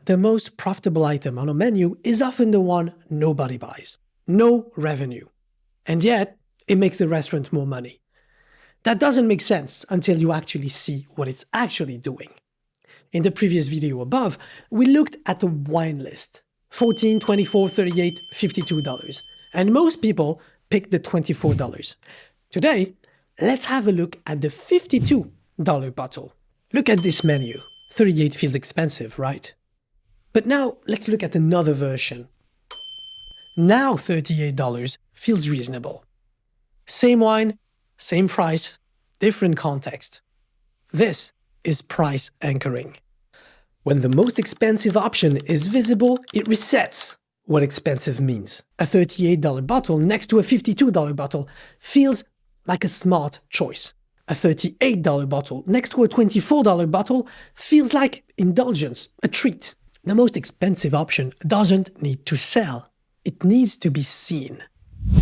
the most profitable item on a menu is often the one nobody buys. No revenue. And yet, it makes the restaurant more money. That doesn't make sense until you actually see what it's actually doing. In the previous video above, we looked at the wine list. $14, $24, $38, $52. And most people picked the $24. Today, let's have a look at the $52 bottle. Look at this menu. $38 feels expensive, right? But now, let's look at another version. Now $38 feels reasonable. Same wine, same price, different context. This is price anchoring. When the most expensive option is visible, it resets what expensive means. A $38 bottle next to a $52 bottle feels like a smart choice. A $38 bottle next to a $24 bottle feels like indulgence, a treat. The most expensive option doesn't need to sell. It needs to be seen.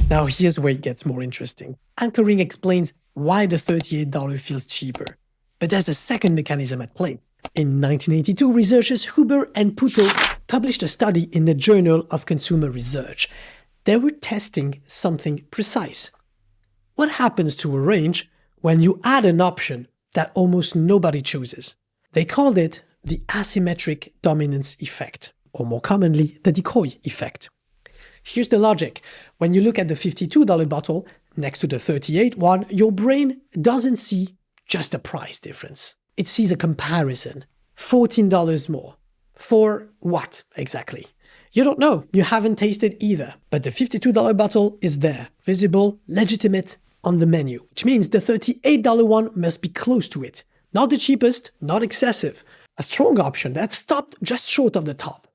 Now here's where it gets more interesting. Anchoring explains why the $38 feels cheaper. But there's a second mechanism at play. In 1982, researchers Huber and Puto published a study in the Journal of Consumer Research. They were testing something precise. What happens to a range when you add an option that almost nobody chooses? They called it the asymmetric dominance effect, or more commonly, the decoy effect. Here's the logic. When you look at the $52 bottle next to the $38 one, your brain doesn't see just a price difference. It sees a comparison. $14 more. For what exactly? You don't know. You haven't tasted either. But the $52 bottle is there, visible, legitimate, on the menu, which means the $38 one must be close to it. Not the cheapest, not excessive. A strong option that stopped just short of the top.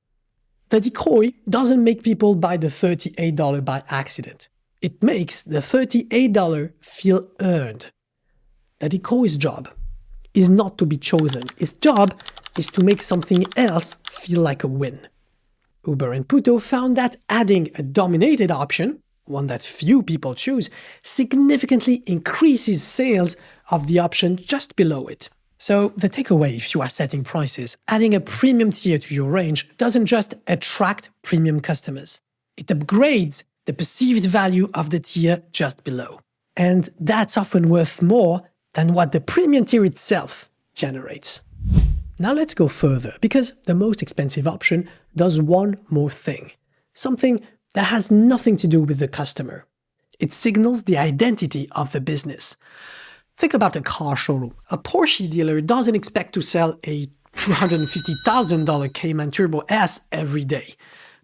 The decoy doesn't make people buy the $38 by accident. It makes the $38 feel earned. The decoy's job is not to be chosen. Its job is to make something else feel like a win. Huber and Puto found that adding a dominated option, one that few people choose, significantly increases sales of the option just below it. So the takeaway if you are setting prices, adding a premium tier to your range doesn't just attract premium customers. It upgrades the perceived value of the tier just below. And that's often worth more than what the premium tier itself generates. Now let's go further, because the most expensive option does one more thing. Something that has nothing to do with the customer. It signals the identity of the business. Think about a car showroom. A Porsche dealer doesn't expect to sell a $250,000 Cayman Turbo S every day.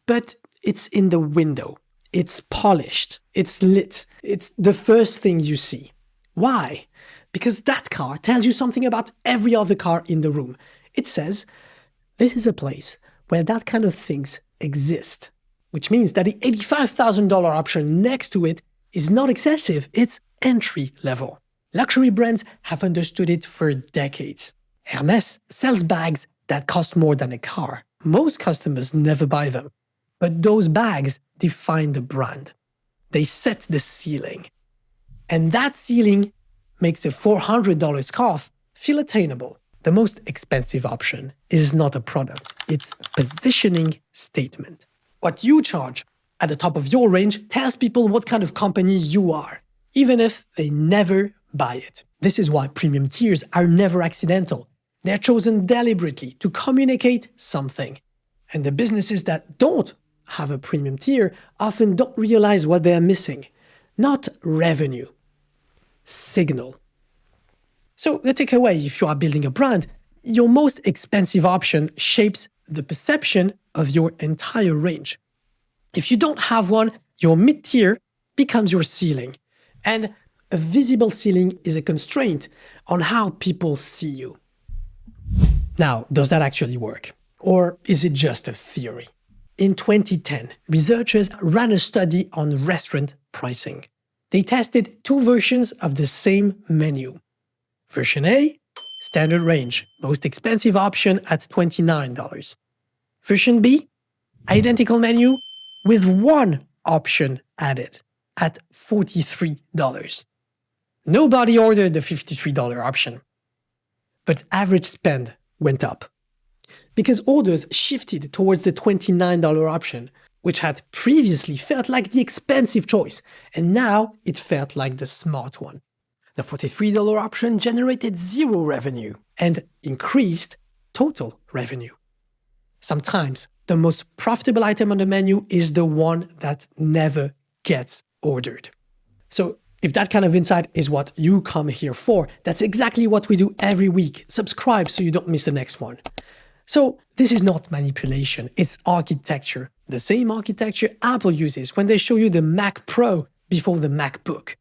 But it's in the window. It's polished. It's lit. It's the first thing you see. Why? Because that car tells you something about every other car in the room. It says, this is a place where that kind of things exist. Which means that the $85,000 option next to it is not excessive, it's entry level. Luxury brands have understood it for decades. Hermès sells bags that cost more than a car. Most customers never buy them. But those bags define the brand. They set the ceiling. And that ceiling makes a $400 scarf feel attainable. The most expensive option is not a product, it's a positioning statement. What you charge at the top of your range tells people what kind of company you are, even if they never buy it. This is why premium tiers are never accidental. They're chosen deliberately to communicate something. And the businesses that don't have a premium tier often don't realize what they're missing. Not revenue. Signal. So the takeaway, if you are building a brand, your most expensive option shapes the perception of your entire range. If you don't have one, your mid-tier becomes your ceiling. And a visible ceiling is a constraint on how people see you. Now, does that actually work? Or is it just a theory? In 2010, researchers ran a study on restaurant pricing. They tested two versions of the same menu. Version A, standard range, most expensive option at $29. Version B, identical menu with one option added at $43. Nobody ordered the $53 option. But average spend went up. because orders shifted towards the $29 option, which had previously felt like the expensive choice, and now it felt like the smart one. The $43 option generated zero revenue and increased total revenue. Sometimes the most profitable item on the menu is the one that never gets ordered. So if that kind of insight is what you come here for, that's exactly what we do every week. Subscribe so you don't miss the next one. So this is not manipulation, it's architecture. The same architecture Apple uses when they show you the Mac Pro before the MacBook.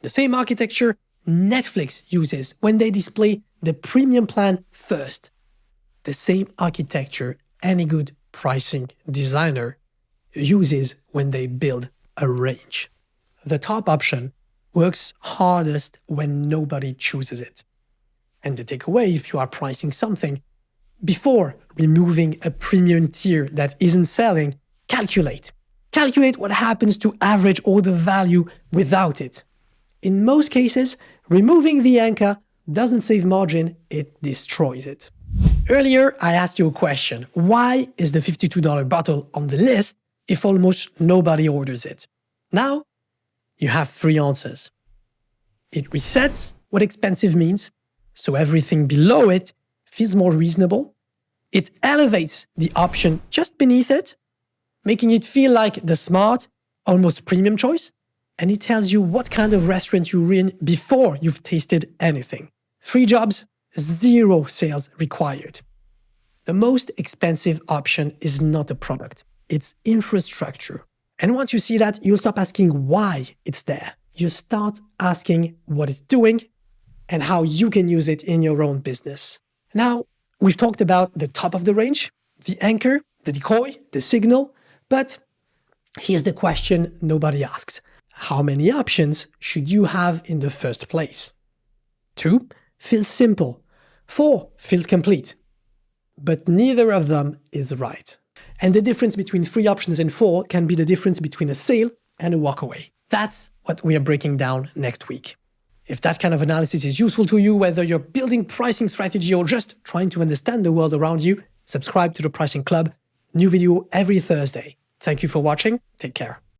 The same architecture Netflix uses when they display the premium plan first. The same architecture any good pricing designer uses when they build a range. The top option works hardest when nobody chooses it. And the takeaway, if you are pricing something, before removing a premium tier that isn't selling, calculate. Calculate what happens to average order value without it. In most cases, removing the anchor doesn't save margin, it destroys it. Earlier, I asked you a question. Why is the $52 bottle on the list if almost nobody orders it? Now, you have 3 answers. It resets what expensive means, so everything below it feels more reasonable. It elevates the option just beneath it, making it feel like the smart, almost premium choice. And it tells you what kind of restaurant you're in before you've tasted anything. 3 jobs, 0 sales required. The most expensive option is not a product, it's infrastructure. And once you see that, you'll stop asking why it's there. You start asking what it's doing and how you can use it in your own business. Now, we've talked about the top of the range, the anchor, the decoy, the signal, but here's the question nobody asks. How many options should you have in the first place? 2 feels simple. 4 feels complete. But neither of them is right. And the difference between 3 options and 4 can be the difference between a sale and a walkaway. That's what we are breaking down next week. If that kind of analysis is useful to you, whether you're building pricing strategy or just trying to understand the world around you, subscribe to the Pricing Club. New video every Thursday. Thank you for watching. Take care.